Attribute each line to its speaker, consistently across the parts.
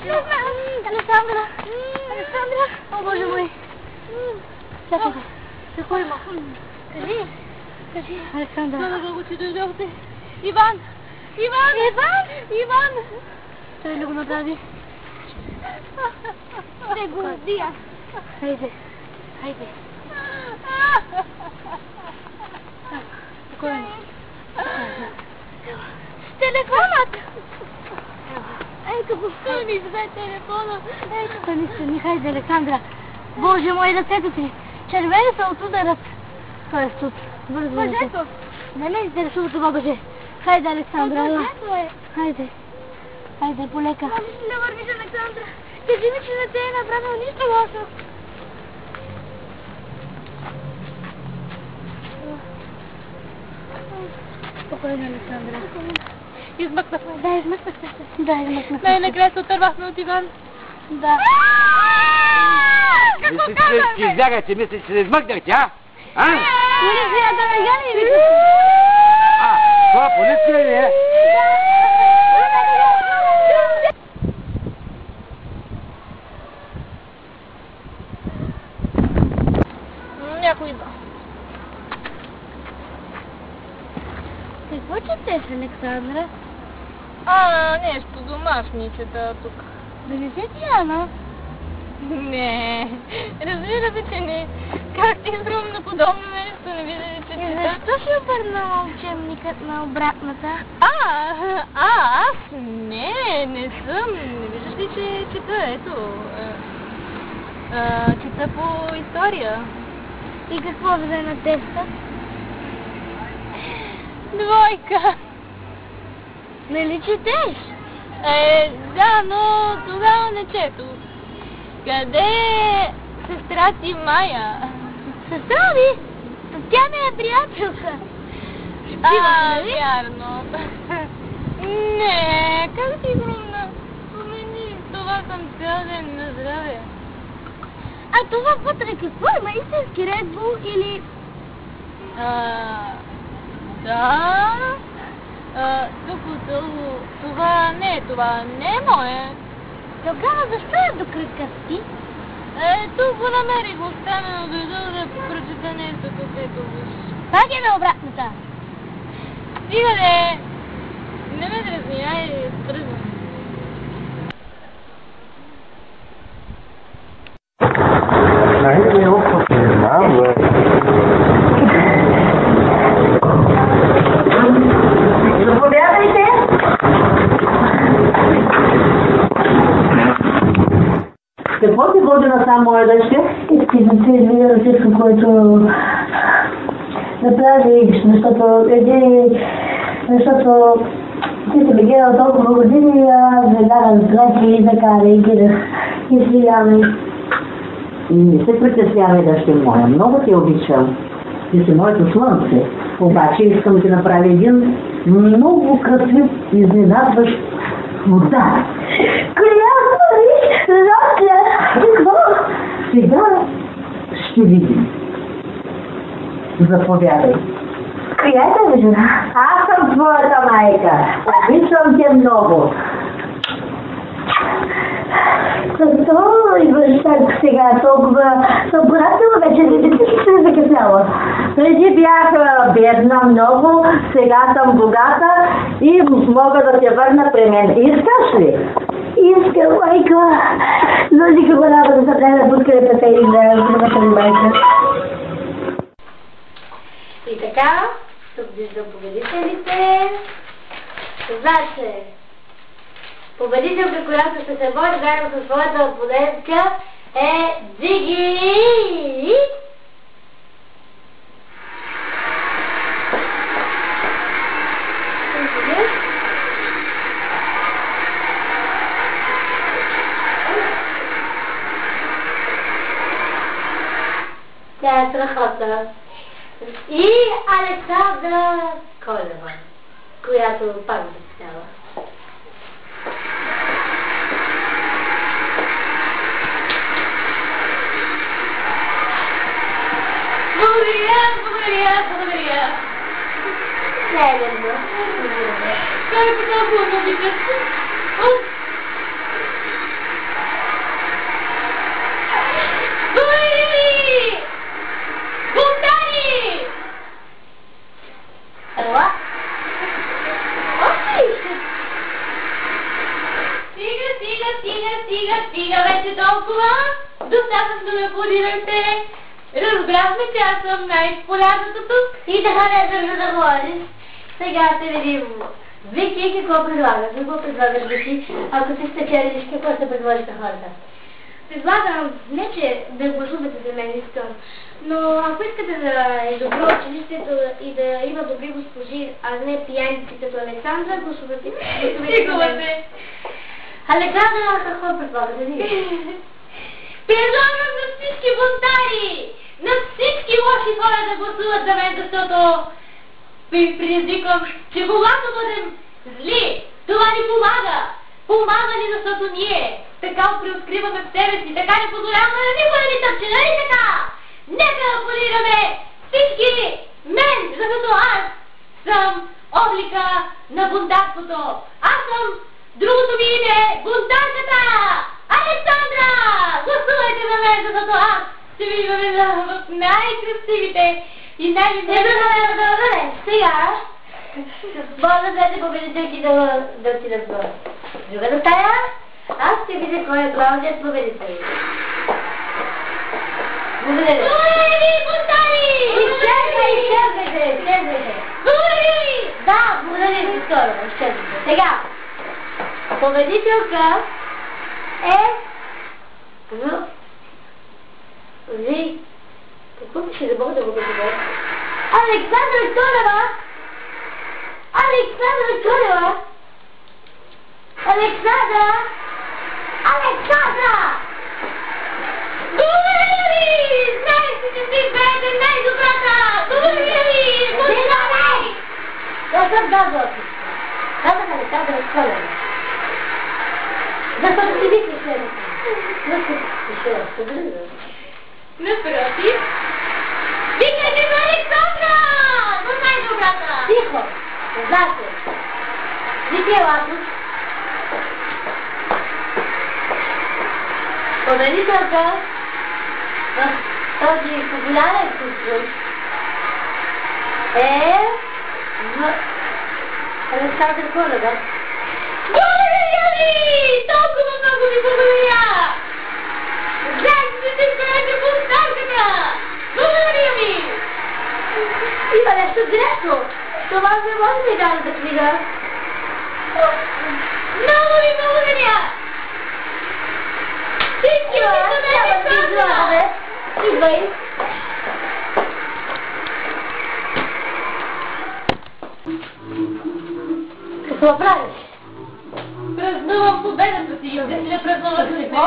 Speaker 1: Александра! Александра! О, Боже мой! Чакай, какво има? Кажи. Александра.
Speaker 2: Слава Богу, че дойдохте. Иван! Иван!
Speaker 1: Иван!
Speaker 2: Иван!
Speaker 1: Той ли го направи?
Speaker 2: Ще го убия.
Speaker 1: Хайде. Хайде. Спокойно.
Speaker 2: С телефонът! Ето го, стани взе телефона.
Speaker 1: Ето. Стани, хайде, Александра. Боже мой, ръцете ти. Червени са от ударът. Той е суд. Бързо.
Speaker 2: Мъжето.
Speaker 1: Не ме интересува това бъже. Хайде, Александра.
Speaker 2: Мъжето е.
Speaker 1: Хайде. Хайде, полека.
Speaker 2: Можеш ли да вървиш, Александра? Кажи ми, че не те е направил нищо лошо.
Speaker 1: Спокойно, Александра.
Speaker 2: Измъкнахме.
Speaker 1: Да, измъкнахте се. Да, измъкнахте се.
Speaker 2: Най-накрая се отървахме от Иван.
Speaker 1: Да.
Speaker 2: Какво
Speaker 3: Мислите, че избягате, мислите, че се измъкнахте, а? А?
Speaker 1: Полицията не гани, вика.
Speaker 3: Това полиция ли е?
Speaker 2: Някой идва.
Speaker 1: Какво четеш, Александра?
Speaker 2: Нещо домашничета тук.
Speaker 1: Да не се ти, Ана?
Speaker 2: Не, разбира се, че не. Как ти изрумна подобно нещо, не видя ли, че
Speaker 1: И защо си обърнала учебникът на обратната?
Speaker 2: Аз? Не съм. Не виждаш ли, че чета, ето. Чета по история.
Speaker 1: И какво взе на теста?
Speaker 2: 2.
Speaker 1: Нали четеш?
Speaker 2: Да, но тогава не четох. Къде е сестра ти Майя?
Speaker 1: Сестра ли? Тя ми е приятелка.
Speaker 2: Вярно. Не, как ти хрумна? Спомени, това съм цял ден на здраве.
Speaker 1: А това вътре какво има? Истински Red Bull или...
Speaker 2: Да. Тук отдолу. Това не е мое.
Speaker 1: Тогава защо е до кракъвти?
Speaker 2: Тук го намерих, останало дойдох да прочета нещо, тук ето виж.
Speaker 1: Пак е на обратната.
Speaker 2: Стига де! Не ме дразни, айде, тръгвам.
Speaker 3: Не знам, бе.
Speaker 4: Заповядайте! Какво те води насам, моя дъще?
Speaker 1: Искам да се извиня за всичко, което направих, защото ти се ме гледал толкова години и аз веднага разбрах и така реагирах. Извинявай.
Speaker 4: Не се притеснявай, дъще моя. Много те обичам. Ти си моето слънце. Обаче искам да ти направя един много красив, изненадващ удар.
Speaker 1: Коя пари? Застля! Какво?
Speaker 4: Сега ще видим. Заповядай.
Speaker 1: Коя е тази жена?
Speaker 4: Аз съм твоята майка. Обичам те много.
Speaker 1: Защо идваш так сега толкова събрател вече? Не ти се закъсняла?
Speaker 4: Преди бях бедна много, сега съм богата и мога да те върна при мен. Искаш ли?
Speaker 1: Искам, майка. Носи какво работа да правя подкрепата и да вземата ми майка. И така, тук виждам победителите. Значи, победителка, която ще се бори заедно със своята опонентка е Дзиги! Тя е страхотна. И Александра Колева, която пак закъснява.
Speaker 2: Благодаря.
Speaker 1: Не, не.
Speaker 2: Как е толкова музиката? беше толкова. Достатъчно ме аплодирахте. Разбрахме, че аз съм най-полярната тук.
Speaker 1: И така не съм да говориш. Сега ще видим. Вики, какво предлагаш? Какво предлагаш, Вики? Ако си спечелиш, какво ще предложиш на хората? Предлагам, не че да гласувате за мен искам, но ако искате да е добро училището и да има добри госпожи, а не пияници като Александра, гласувате.
Speaker 2: Стигувате.
Speaker 1: Александра, какво предлагате?
Speaker 2: Предлагам на всички бунтари, на всички лоши хора да гласуват за мен, защото ви предизвикам, че когато бъдем зли, това ни помага. Помага ни, защото ние така преоткриваме в себе си, така не позволяваме на никой да ни тъпче, нали така? Нека аплодираме всички мен, защото аз съм облика на бунтарството. Аз съм другото ми име, бунтарката! Александра! Гласувайте за мен, защото аз ще ви въведа в най-красивите и най-любимите.
Speaker 1: Сега, може да взете победителки да отидат в другата стая. Аз ще видя кой е главният победител. Благодаря.
Speaker 2: Благодаря ви, бунтари!
Speaker 1: Изчезвайте!
Speaker 2: Благодаря ви!
Speaker 1: Да, благодаря ви скоро. Изчезвайте. Сега, победителка е... Какво пише, да мога да го добре? Александра Колева! Александра Колева! Александра! Александра!
Speaker 2: Благодаря ви! Знаете, че си изберете най-добрата! Благодаря ви! Бунтари!
Speaker 1: Я съм казвала си. Казах Александра Колева. Защото ти викаш следното.
Speaker 2: Напротив. Викайте за Александра! Но най-добрата!
Speaker 1: Тихо! Знаете. Вики Латус. Победителка в този популярен конкурс е Александър Колева.
Speaker 2: Благодаря ви! Толкова много ви благодаря! Знаете, че си изберете бунтарката! Благодаря ви!
Speaker 1: Има нещо грешно. Това не може да играе за книга.
Speaker 2: Много ви благодаря! Всички обичаме Александра!
Speaker 1: Идвай. Какво правиш?
Speaker 2: Празнувам победата си. Да си не празнуваш какво?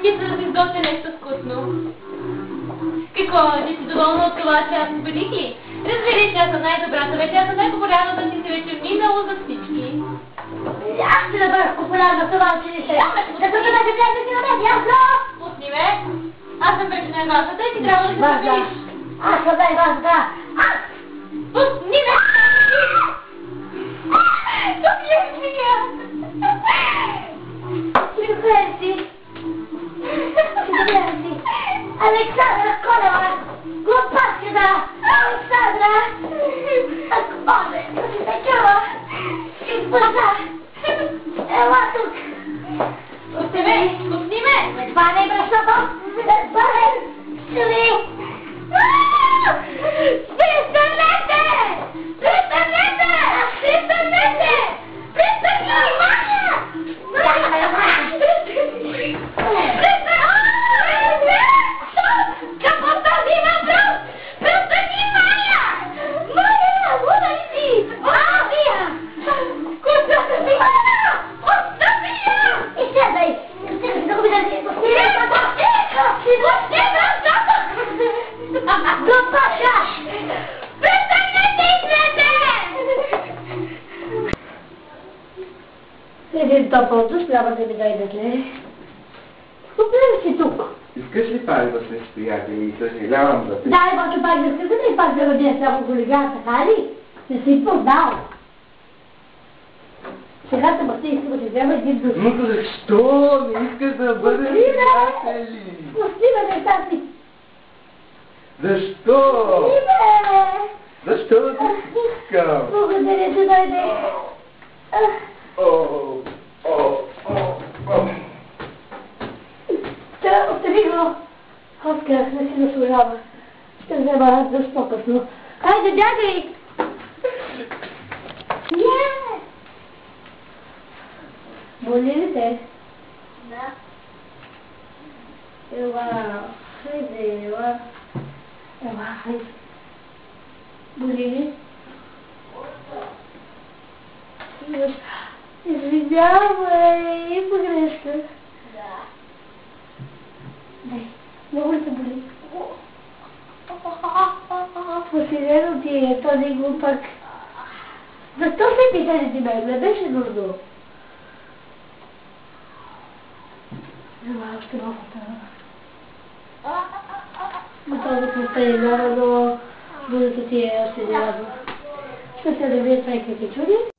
Speaker 2: Мисля да си изготвя нещо вкусно. Какво? Не си доволна от това, че аз победих ли? Разбери, че аз съм най-добрата вече, аз съм най-популярната си се вече минало за всички.
Speaker 1: Аз ще да бъда популярна в това училище. Да бъда да гледате си на мен, ясно?
Speaker 2: Пусни ме. Аз съм вече най-важната и ти трябва да се победиш.
Speaker 1: Аз съм най-важната. Аз!
Speaker 2: Пусни ме! Победих я!
Speaker 1: Добре си. Добре си. Александра Колева! Глупашката! Александра! Ако може да си такава! Избърза! Ела тук!
Speaker 2: Пусни ме! Пусни ме!
Speaker 1: Това не е брашното! Това е сили! Престанете! Престанете! Престанете! Престанете! Маня! Един топъл душ трябва да ми дойдете. Проблем си тук.
Speaker 3: Искаш ли пак да сме с приятели? Съжалявам за те.
Speaker 1: Да, обаче пак да скъсаме и пак да бъде само хулиган, така ли? Не си познал. Сега се бахте и да взема един душ.
Speaker 3: Но защо не искаш да бъдем приятели?
Speaker 1: Пусти ме, не си.
Speaker 3: Защо?
Speaker 1: Пусти ме!
Speaker 3: Защо да те искам?
Speaker 1: Благодаря, че дойде.
Speaker 3: О, о, о, о.
Speaker 1: Риго, Оскар, не си заслужава. Ще взема за по-късно. Хайде, бягай! Боли ли те?
Speaker 2: Да.
Speaker 1: Ела, хайде, ела. Ела, хайде. Боли ли? Извинявай, погрешка.
Speaker 2: Да.
Speaker 1: Дай, много ли се боли? Посилено ти е този глупак. Защо се питали ти мен? Не беше нужно. Ела, още малко става. Готово съм стане много, но будото ти е още няма. Ще се добие сайка ти чуди.